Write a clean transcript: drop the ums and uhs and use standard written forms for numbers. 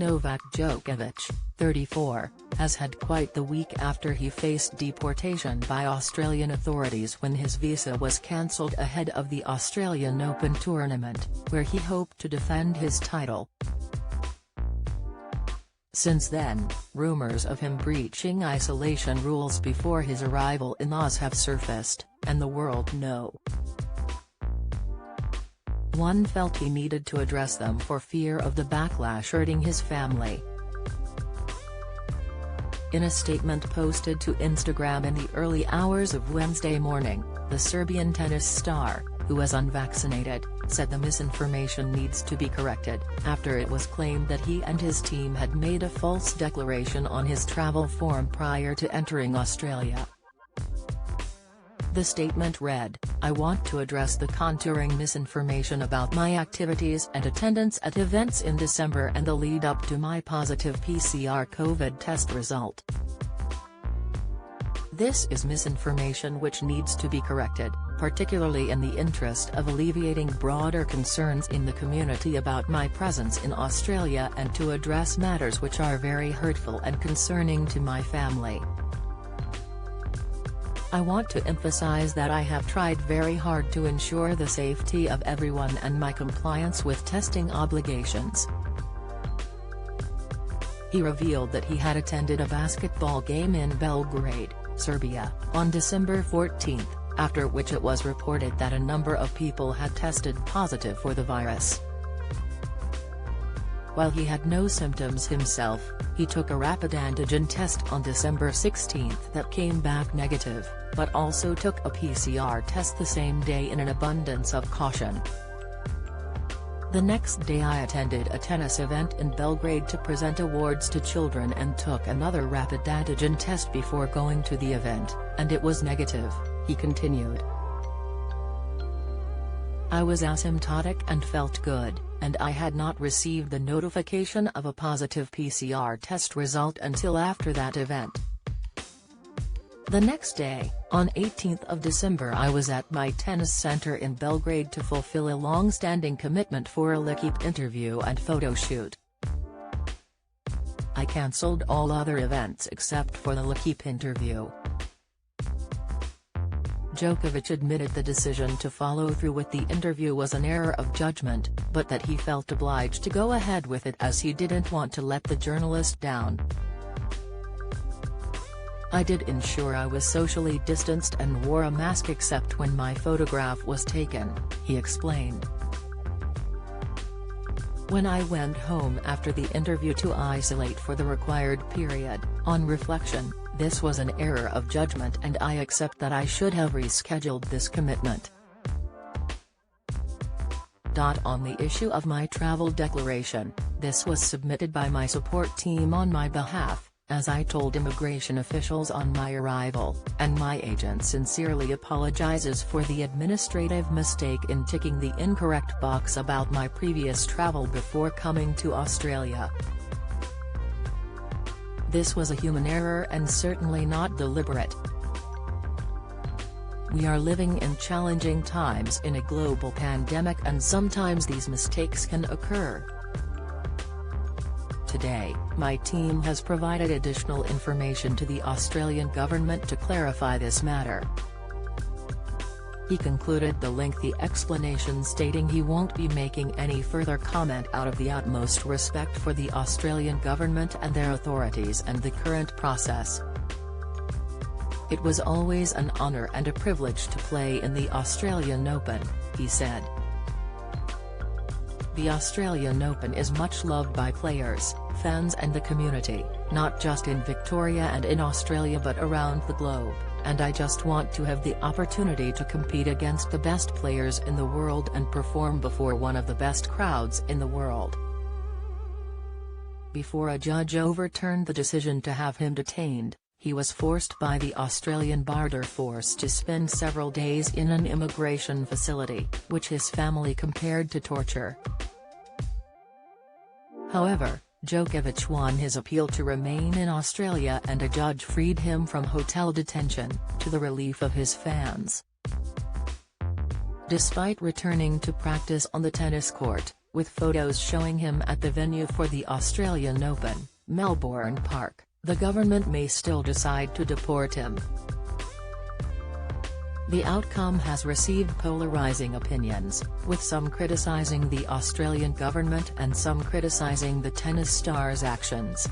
Novak Djokovic, 34, has had quite the week after he faced deportation by Australian authorities when his visa was cancelled ahead of the Australian Open tournament, where he hoped to defend his title. Since then, rumours of him breaching isolation rules before his arrival in Oz have surfaced, and the world know. One felt he needed to address them for fear of the backlash hurting his family. In a statement posted to Instagram in the early hours of Wednesday morning, the Serbian tennis star, who is unvaccinated, said the misinformation needs to be corrected, after it was claimed that he and his team had made a false declaration on his travel form prior to entering Australia. The statement read, "I want to address the contouring misinformation about my activities and attendance at events in December and the lead-up to my positive PCR COVID test result. This is misinformation which needs to be corrected, particularly in the interest of alleviating broader concerns in the community about my presence in Australia and to address matters which are very hurtful and concerning to my family. I want to emphasize that I have tried very hard to ensure the safety of everyone and my compliance with testing obligations." He revealed that he had attended a basketball game in Belgrade, Serbia, on December 14, after which it was reported that a number of people had tested positive for the virus. While he had no symptoms himself, he took a rapid antigen test on December 16 that came back negative, but also took a PCR test the same day in an abundance of caution. "The next day I attended a tennis event in Belgrade to present awards to children and took another rapid antigen test before going to the event, and it was negative," he continued. "I was asymptomatic and felt good, and I had not received the notification of a positive PCR test result until after that event. The next day, on 18th of December, I was at my tennis center in Belgrade to fulfill a long-standing commitment for a LeKeep interview and photo shoot. I cancelled all other events except for the LeKeep interview." Djokovic admitted the decision to follow through with the interview was an error of judgment, but that he felt obliged to go ahead with it as he didn't want to let the journalist down. "I did ensure I was socially distanced and wore a mask except when my photograph was taken," he explained. "When I went home after the interview to isolate for the required period, on reflection, this was an error of judgment and I accept that I should have rescheduled this commitment." On the issue of my travel declaration, this was submitted by my support team on my behalf, as I told immigration officials on my arrival, and my agent sincerely apologizes for the administrative mistake in ticking the incorrect box about my previous travel before coming to Australia. This was a human error and certainly not deliberate. We are living in challenging times in a global pandemic and sometimes these mistakes can occur. Today, my team has provided additional information to the Australian government to clarify this matter. He concluded the lengthy explanation stating he won't be making any further comment out of the utmost respect for the Australian government and their authorities and the current process. "It was always an honour and a privilege to play in the Australian Open," he said. "The Australian Open is much loved by players, fans and the community, not just in Victoria and in Australia but around the globe, and I just want to have the opportunity to compete against the best players in the world and perform before one of the best crowds in the world." Before a judge overturned the decision to have him detained, he was forced by the Australian Border Force to spend several days in an immigration facility, which his family compared to torture. However, Djokovic won his appeal to remain in Australia and a judge freed him from hotel detention, to the relief of his fans. Despite returning to practice on the tennis court, with photos showing him at the venue for the Australian Open, Melbourne Park. The government may still decide to deport him. The outcome has received polarizing opinions, with some criticizing the Australian government and some criticizing the tennis star's actions.